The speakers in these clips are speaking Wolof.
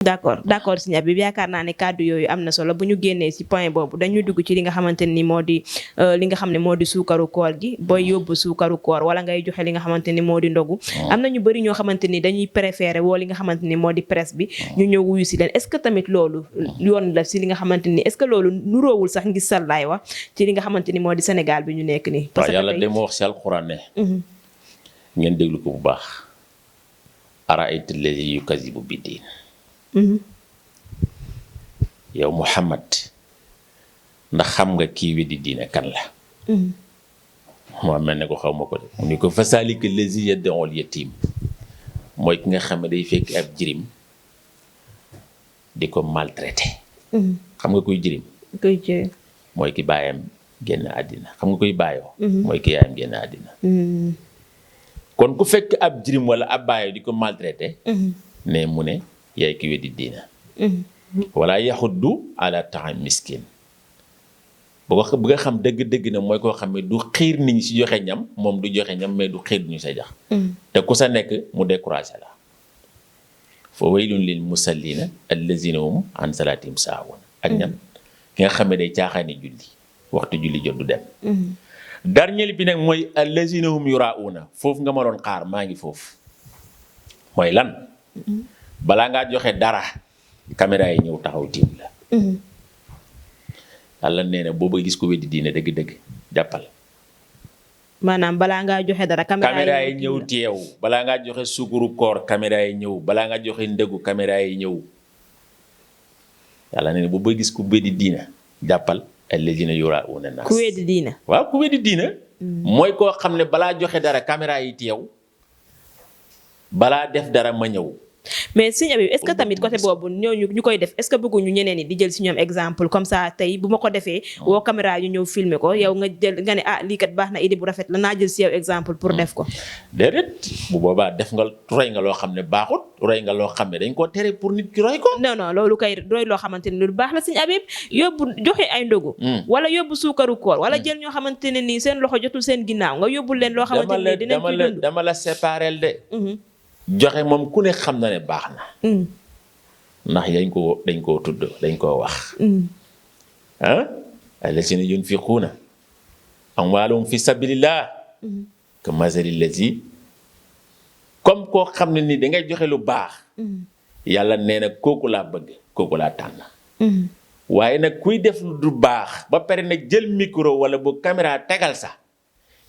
d'accord Serigne Habib yaakaar naa ne kàddu yooyu am na solo bu ñu génnee ci point boobu dañuy dugg ci li nga xamante ni moo di li nga xam ne moo di suukaru koor gi booy yóbbu suukaru koor wala ngay joxe li nga xamante ni moo di ndogu am na ñu bëri ñoo xamante ni dañuy préférer woo li nga xamante ni moo di presse bi ñu ñëw wuyu si leen est-ce que tamit loolu yoon la ci li nga xamante ni est-ce que loolu nuroowul sax ngir sallaay wax ci li nga xamante ni moo di Sénégal bi ñu nekk nii. parce que yàlla dem wax ci alxuraan ne ngeen déglu ko bu baax araayta allazi yukazibu bid-diin yow Muhammad ndax xam nga kii weddi diine kan la moo mel ne ko xaw ma ko de mu ni ko fasaalika lazi yad'ul yatim mooy ki nga xam ne day fekk ab jirim di ko maltraité xam nga kuy jirim mooy ki baayam génn àddina xam nga kuy baayoo mooy ki yaayam génn àddina kon ku fekk ab jirim wala ab baayoo di ko maltraité ne mu ne yaay ki weddi diina wala yaxuddu ala ta'am miskin bu nga xam dëgg-dëgg na mooy koo xam ne du xiir nit ñi si joxe ñam moom du joxe ñam mais du xiir ñu sa jax te ku sa nekk mu découragé la fa waylun lil musallina allazina hum an salatihim saahun ak ñan ki nga xam ne day caaxaani julli waxtu julli jot du dem dernier bi nag mooy allazina hum yurauna foofu nga ma doon xaar maa ngi foofu mooy lan balaa ngaa joxe dara caméra yi ñëw taxaw tiim la yàlla nee na booba gis ko weddi diine dëgg-dëgg jàppal maanaam balaa ngaa joxe dara caméra yi ñëw teew balaa ngaa joxe sukuru koor caméra yi ñëw balaa ngaa joxe ndëgu caméra yi ñëw yàlla nee na booba gis ko weddi diine jàppal alladina yurauna nas ku weddi diine waaw ku weddi diine mooy koo xam ne balaa joxe dara caméra yi teew balaa def dara ma ñëw mais Serigne Habib est-ce que tamit côté boobu ñooñu ñu koy def est-ce que bëgguñu ñeneen ñi di jël si ñoom exemple comme ça tey bu ma ko defee woo caméra yu ñëw filmer ko yow nga jël nga ne ah lii kat baax na idée bu rafet la naa jël si yow exemple pour def ko déedéet bu boobaa def nga roy nga loo xam ne baaxut roy nga loo xam ne dañ koo tere pour nit ki roy ko non loolu kay roy loo xamante ne lu baax la Serigne Habib yóbbu joxe ay ndogu wala yóbbu suukaru koor wala jël ñoo xamante ne nii seen loxo jotul seen ginnaaw nga yóbbul leen loo xamante ne dinañ ci dund dama la séparel de joxe moom ku ne xam na ne baax na ndax dañ koo tudd dañ koo wax allazina yunfiquuna amwaalahum fi sabilillah ka masali lazi comme koo xam ne ni dangay joxe lu baax yàlla nee na kooku laa bëgg kooku laa tànn waaye nag kuy def lu baax ba pare nag jël micro wala bu caméra tegal sa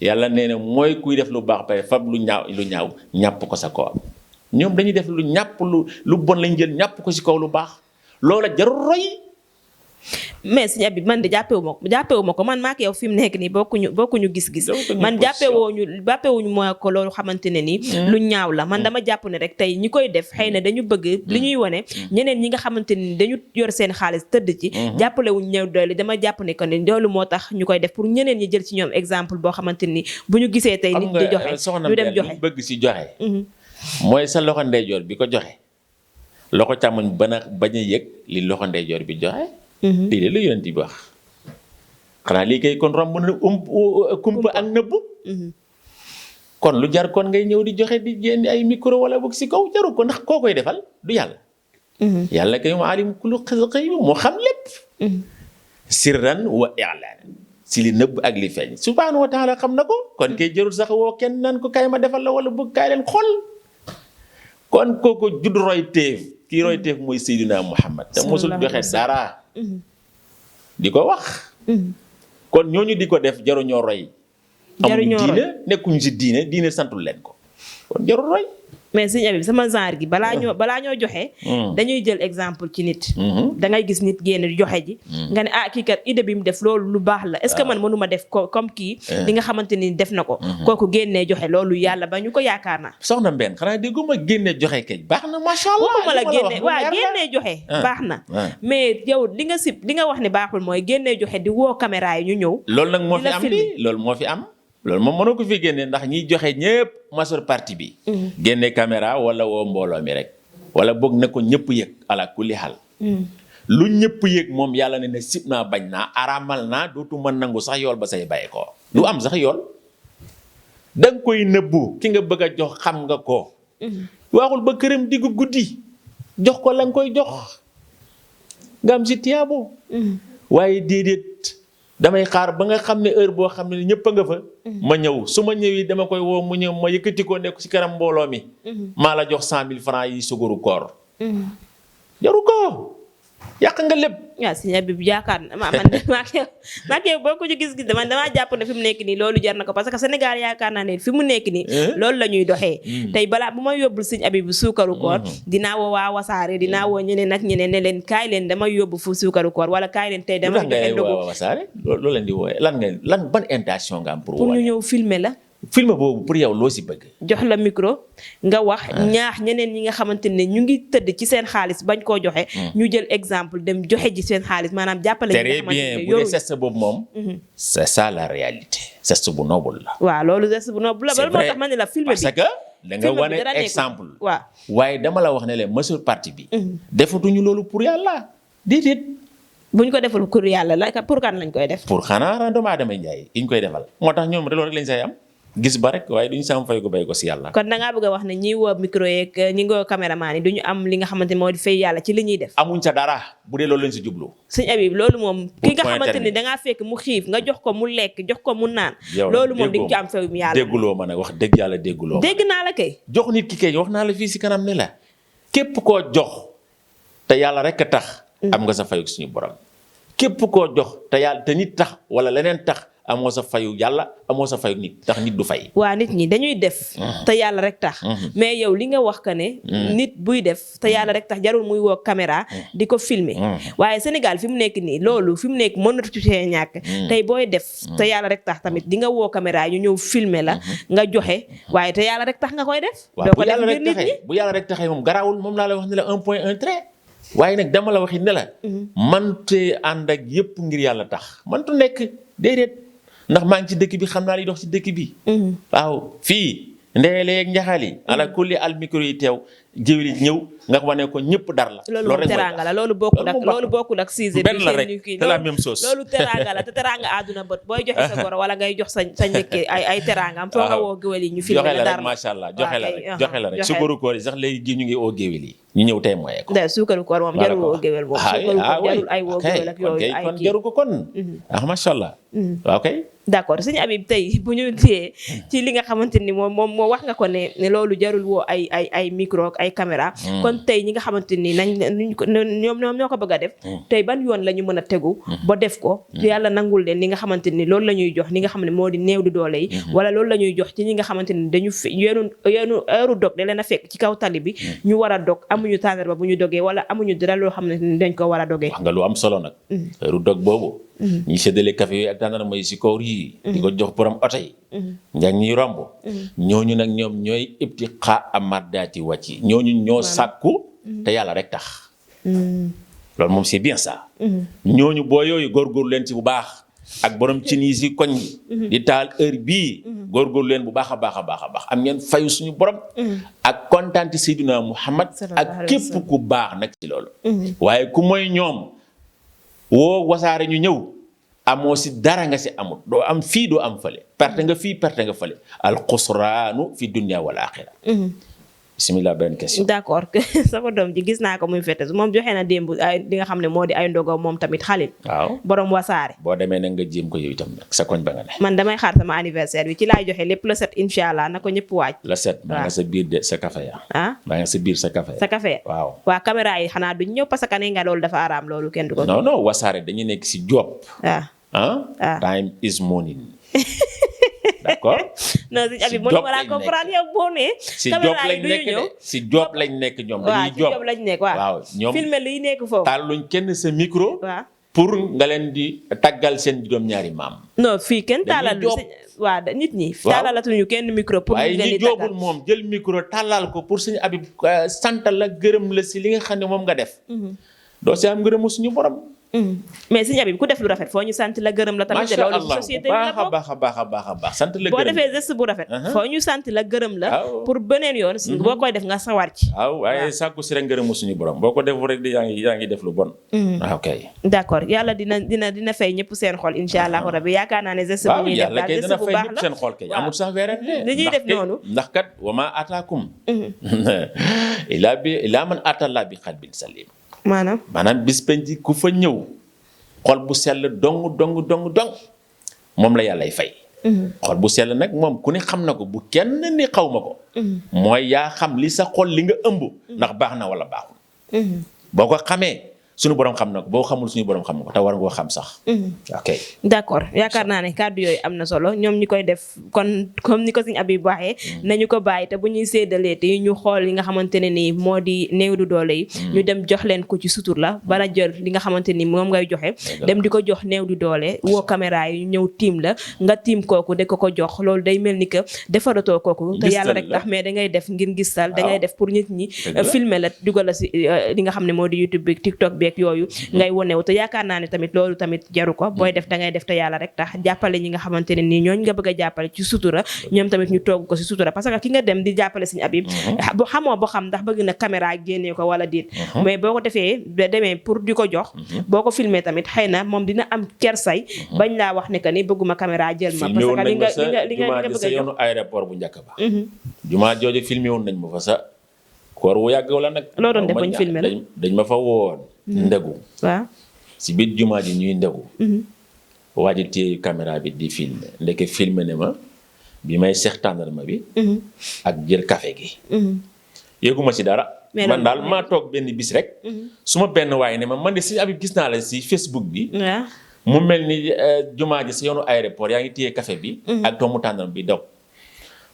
yàlla nee na mooy kuy def lu baax pare fab lu ñaaw ñàpp ko sa kaw ñoom dañuy def lu ñàpp lu bon lañ jël ñàpp ko si kaw lu baax loola jarul roy mais Serigne Habib man de jàppewu ma ko man maak yow fi mu nekk nii bokkuñu gis-gis man jàppewuñu mooy ko loolu xamante ne nii lu ñaaw la man dama jàpp ne rek tey ñi koy def xëy na dañu bëgg li ñuy wone ñeneen ñi nga xamante ni dañu yor seen xaalis tëdd ci jàppalewuñ ñëw doole dama jàpp ne que ne loolu moo tax ñu koy def pour ñeneen ñi jël ci ñoom exemple boo xamante ni bu ñu gisee tey nit di joxe ñu dem joxe bëgg si joxe mooy sa loxo ndeyjoor bi ko joxe loxo càmmoñ bañ a yëg li loxo ndeyjoor bi joxe lii de la yonent bi wax xanaa lii kay kon romb na kumpa ak nëbb kon lu jar kon ngay ñëw di joxe di génn ay micro wala boog si kaw jaru ko ndax koo koy defal du yàlla yàlla kay mu alim kullu xayb moo xam lépp sirran wa i'lan si li nëbb ak li feeñ subhaanahu wa taala xam na ko kon kay jarul sax woo kenn naan ko kaay ma defal la wala bëgg kaay leen xool kon kooku judd roy téef kii roy téef mooy Seydina Muhammad te mosul joxe dara di ko wax kon ñooñu di ko def jaruñoo roy amuñu diine nekkuñu si diine santul leen ko kon jarul roy mais Serigne Habib sama genre gi balaa ñoo joxe dañuy jël exemple ci nit da ngay gis nit génn joxe ji nga ne kii kat idée bi mu def loolu lu baax la est-ce que man mënuma def ko comme kii li nga xamante ni def na ko kooku génnee joxe loolu yàlla ba ñu ko yaakaar naa soxna Mbène xanaa dégguma génne joxe kay baax na macha allah waxuma la génnee joxe baax na mais yow li nga wax ne baaxul mooy génnee joxe di woo caméra yi ñu ñëw loolu nag moo fi am bi loolu moo fi am loolu moom mënoo ko fi génne ndax ñiy joxe ñëpp majeure partie bi génne caméra wala woo mbooloo mi rek wala boog na ko ñëpp yëg ala kulli xal lu ñëpp yëg moom yàlla ne sib naa bañ naa araamal naa dootu mën nangu sax yool ba say bàyyi ko du am sax yool da nga koy nëbbu ki nga bëgg a jox xam nga ko waxul ba këram diggu guddi jox ko la nga koy jox nga am si tiyaabo. waaye déedéet damay xaar ba nga xam ne heure boo xam ne ñëpp a nga fa. ma ñëw su ma ñëwee dama koy woo mu ñëw ma yëkkati ko nekk si kanam mbooloo mi. maa la jox 100 000 francs yi sugaru koor. jaru ko yàq nga lépp. waaw sëñ Habib yaakaar na man maa ngi boo ko ci gis-gis man damaa jàpp ne fi mu nekk nii loolu jar na ko parce que Sénégal yaakaar naa ne fi mu nekk nii. loolu la ñuy doxee. tey balaa bu ma yóbbul sëñ Habib bu suukaru koor. dinaa woo waa Wasaare dinaa woo ñeneen ak ñeneen ne leen kaay leen dama yóbbu fu suukaru koor wala kaay leen tey dama joxe ndogu. waa Wasaare loolu leen di wooye lan ban intention nga am pour ñu ñëw filmer la. film boobu pour yow loo si bëgg. jox la micro nga wax ñaax ñeneen ñi nga xamante ne ñu ngi tëdd ci seen xaalis bañ koo joxe. ñu jël exemple dem joxe ji seen xaalis maanaam jàppale. très bien bu dee geste boobu moom. c'est ça la réalité. geste bu noble la. waaw loolu geste bu noble la. c'est vrai moo tax ma ne la film bi parce que da nga wane exemple. waaw waaye dama la wax ne leen majeure partie bi. defatuñu loolu pour yàlla déedéet. bu ñu ko defal pour yàlla la pour kan lañ koy def. pour xanaa doomu aadama njaay yi ñu koy defal moo tax ñoom loolu rek lañ say am. gis ba rek waaye duñu sam fay ko bay ko si yàlla. kon da ngaa bëgg a wax ne ñi woo micro yeeg ñi ngi woo caméraman yi duñu am li nga xamante ne moo di fay yàlla ci li ñuy def. amuñ sa dara bu dee loolu lañ si jublu. sëñ Habib loolu moom. ki nga xamante ni dangaa fekk mu xiif nga jox ko mu lekk jox ko mu naan. loolu moom di nga ci am fayum yàlla. dégguloo ma nag wax dëgg yàlla dégguloo. dégg naa la kay. jox nit ki kay wax naa la fii si kanam ne la képp koo jox te yàlla rek a tax. am nga sa fayuk suñu borom. képp koo jox te yàlla te nit tax wala leneen tax. amoo sa fayu yàlla amoo sa fayu nit tax nit du fay. waa nit ñi dañuy def. te yàlla rek tax. mais yow li nga wax que ne. nit buy def te yàlla rek tax jarul muy woo caméra. di ko filmer. waaye Sénégal fi mu nekk nii loolu fi mu nekk mënatu ci see ñàkk. tey booy def te yàlla rek tax tamit di nga woo caméra ñu ñëw filmer la. nga joxe waaye te yàlla rek tax nga koy def. doo ko def ngir nit ñi bu yàlla rek taxee moom garaawul moom laa la wax ne la 1 point 1 trait. waaye nag dama la waxi ne la. mante ànd ak yëpp ngir yàlla tax mantu nekk déedéet. ndax maa ngi ci dëkk bi xam naa li dox ci dëkk bi. waaw fii ndeeleeg njaxali ala kulli al micro yi teew géwél yi ñëw nga wane ko ñëpp dar la. loolu moom teraanga la loolu bokkul ak Cissé. benn la rek c'est la même chose. loolu teraanga la te teraanga àdduna bët booy joxe sa goro wala ngay jox sa njëkkee ay teraanga am foo nga woo géwél yi ñu filmé la dar la macha allah joxe la rek suukaru koor yi sax léegi ñu ngi oo géwél yi ñu ñëw tey mooyee ko. suukaru koor moom jarul woo géwél moom suukaru koor jarul ay woo géwél ak yooyu ay kon jaru ko kon macha allah waaw kay d'accord sëñ Habib tey bu ñu téyee ci li nga xamante ni moom moo wax nga ko ne loolu jarul woo ay micro ak ay caméra kon tey ñi nga xamante ni ñoom ñoo ko bëgg a def tey ban yoon la ñu mën a tegu ba def ko yàlla nangul leen li nga xamante ni loolu la ñuy jox li nga xam ne moo di néew di doole yi wala loolu la ñuy jox ci ñi nga xamante ni dañu yoonu heure dog da leen a fekk ci kaw tali bi ñu war a dog amuñu tàndarma bu ñu dogee wala amuñu dara loo xam ne dañ ko war a dogee. wax nga lu am solo nag heure dog boobu ñi séddale café yooyu ak tàndarma yi si kaw yi di ko jox borom oto yi njàng ñuy romb ñooñu nag ñoom ñooy ibti xaa amardaati wàcc ñooñu ñoo sàkku te yàlla rek tax loolu moom c'est bien ça ñooñu boo yooyu góorgóorlu leen ci bu baax ak borom cin yi si koñ bi di taal heure bii góorgóorlu leen bu baax a baax a baax a baax am ngeen fayu suñu borom ak kontaante Seydina Muhammad ak képp ku baax nag ci loolu waaye ku mooy ñoom woo Wasaare ñu ñëw amoo si dara nga si amul doo am fii doo am fële perte nga fii perte nga fële al xusraanu fi dunya wal axira bismillah benn question. d'accord sama doom ji gis naa ko muy fete moom joxe na démb ay li nga xam ne moo di ay ndogo moom tamit Xalil. waaw borom Wasaare. boo demee nag nga jéem ko yow itam nag sa koñ ba nga ne. man damay xaar sama anniversaire bi ci laay joxe lépp le 7 incha allah na ko ñëpp waaj. le 7 maa nga sa biir de sa café ya. maa nga sa biir sa café. sa café waaw. waa caméra yi xanaa duñ ñëw parce que nee nga loolu dafa araam loolu kenn du ko. non non Wasaare dañu nekk si job. time is money. d'accord. non sëñ Habib mënu ma laa comprendre yow boo nee. si job lañ nekk de si job lañ nekk ñoom. dañuy job waaw si job lañ nekk waaw. ñoom filmé liy nekk foofu. tàlluñ kenn sa micro. waaw pour nga leen di taggal seen juróom-ñaari maam. non fii kenn tàllal waaw nit ñi. tàllalatuñu kenn micro. pour ñu leen di taggal waaye ñi joobul moom jël micro tàllal ko pour sëñ Habib santal la gërëm la si li nga xam ne moom nga def. doo si am ngërëmu suñu borom. mais sëñ Habib ku def lu rafet foo ñu sant la gërëm la tamit. macha loolu allah société bi la bokk baax a baax sant la gërëm boo defee geste bu rafet. foo ñu sant la gërëm la. pour beneen yoon. boo koy def nga sawar ci. waaw waaye sàkku si rek ngërëmu suñu borom boo ko defu rek yaa ngi def lu bon. waaw kay. d'accord yàlla dina fay ñëpp seen xol incha allahu rabi yaakaar naa ne geste bu ñuy def daal geste bu baax la seen xol kay amul sax weerante. li ñuy def noonu ndax kat wa ma ataakum. ilaa man atallaa bi qalbin salim. maanaam bis penc ku fa ñëw. xol bu sell dong moom la yàllay fay. xol bu sell nag moom ku ne xam na ko bu kenn ni xaw ma ko. mooy yaa xam li sa xol li nga ëmb. ndax baax na wala baaxul. boo ko xamee suñu borom xam na ko boo xamul suñu borom xam na ko te war nga koo xam sax. ok d'accord yaakaar naa ne kàddu yooyu am na solo ñoom ñi koy def kon comme ni ko sëñ Habib waxee. nañu ko bàyyi te bu ñuy séddalee te ñu xool li nga xamante ne nii moo di néew du doole yi. ñu dem jox leen ko ci sutur la bala jël li nga xamante ni moom ngay joxe. dem di ko jox néew du doole woo caméra yi ñëw tiim la nga tiim kooku de ko jox loolu day mel ni que defaratoo kooku. te yàlla rek tax mais dangay def ngir gisal dangay def pour nit ñi. filmer la dugal la si li nga xam ne moo di YouTube bi TikTok bi yooyu ngay wonewu te yaakaar naa ne tamit loolu tamit jaru ko booy def dangay def te yàlla rek tax jàppale ñi nga xamante ne nii ñooñ nga bëgg a jàppale ci sutura ñoom tamit ñu togg ko si sutura parce que ki nga dem di jàppale Sëñ Habib bu xamoo boo xam ndax bëgg na caméra génnee ko wala déet mais boo ko defee demee pour di ko jox boo ko filmer tamit xëy na moom dina am kersay bañ laa wax ne que ni bëgguma caméra jël ma parce que li nga bëgg a jox yoonu aéroport bu njëkk ba jumaa jooju filmé woon nañ ma fa sa koor wu yàgg wala nag loo doon def bañ filmé la dañ ma fa woon ndegu waaw si biir jumaa ji ñuy ndegu waa ji téye caméra bi di filmer ndeke filmer ne ma bi may seex tàndarma bi ak jël café gi yëguma si dara man daal maa toog benn bis rek su ma benn waaye ne ma man de Sëñ Habib gis naa la si Facebook bi mu mel ni jumaa ji si yoonu aéroport yaa ngi téye café bi ak doomu tàndarma bi daw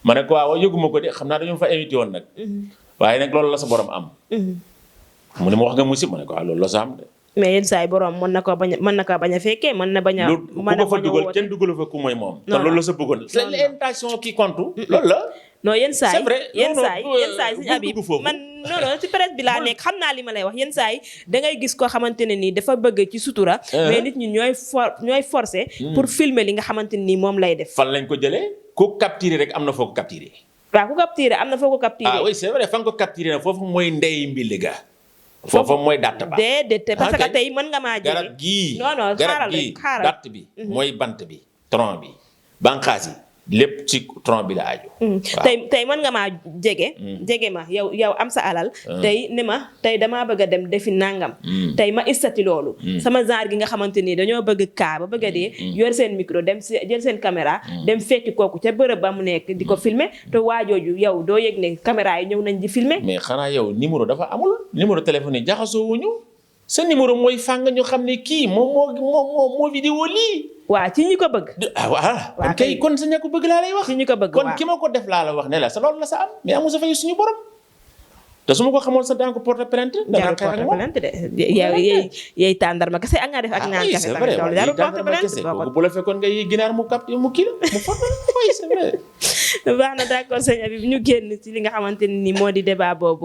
ma ne ko waaw yëguma ko de xam naa dañoo fa invité woon nag waaye nag loolu la sa borom am mu ne ma wax nga musib ma ne ko waaw loolu la sa am de mais yenn saa yi borom mën na ko bañ a fekkee mën na bañ a ku ko fa dugal kenn dugalu fa ku mooy moom te loolu la sa bëggoon c'est l'intention qui compte loolu la non yenn saa yi yenn saa yi Sëñ Habib man non ci presse bi laa nekk xam naa li ma lay wax yenn saa yi da ngay gis koo xamante ne nii dafa bëgg ci sutura mais nit ñi ñooy forcé pour filmer li nga xamante ne nii moom lay def fan lañ ko jëlee ku capturé rek am na foo ko capturé waaw ku capturé am na foo ko capturé oui c'est vrai fan ko capturé na foofu mooy ndey mbi ga foofu mooy datt ba déedéet parce que tey mën nga maa jege garab gii non garab gii datt bi mooy bant bi tronc bi banqaas yi lépp ci tronc bi la aju tey mën nga maa jege ma yow am sa alal tey ne ma tey damaa bëgg a dem defi nangam tey ma istati loolu sama genre gi nga xamante nii dañoo bëgg kaa ba bëgg a dee yor seen micro dem jël seen caméra dem fekki kooku ca bërëb ba mu nekk di ko filmer te waajooju yow doo yëg ne caméra yi ñëw nañ di filmer mais xanaa yow numéro dafa amul numéro téléphone yi jaxasoo wuñu sa numéro mooy fàng ñu xam ne kii moo vidéo lii waaw ci ñi ko bëgg voilà kay kon sa ña ko bëgg laa lay wax ci ñi ko bëgg kon ki ma ko def laa la wax ne la sa loolu la sa am mais amu sa fay suñu borom te su ma ko xamoon sa daan ko porter plainte jarul porter plainte de yow tàndarma kese ak nga def ak naan kese tamit loolu jarul porter plainte bu la fekkoon nga yi ginaar mu kii la mu former oui c'est vrai baax na d'accord Sëñ Habib ñu génn ci li nga xamante ni moo di débat boobu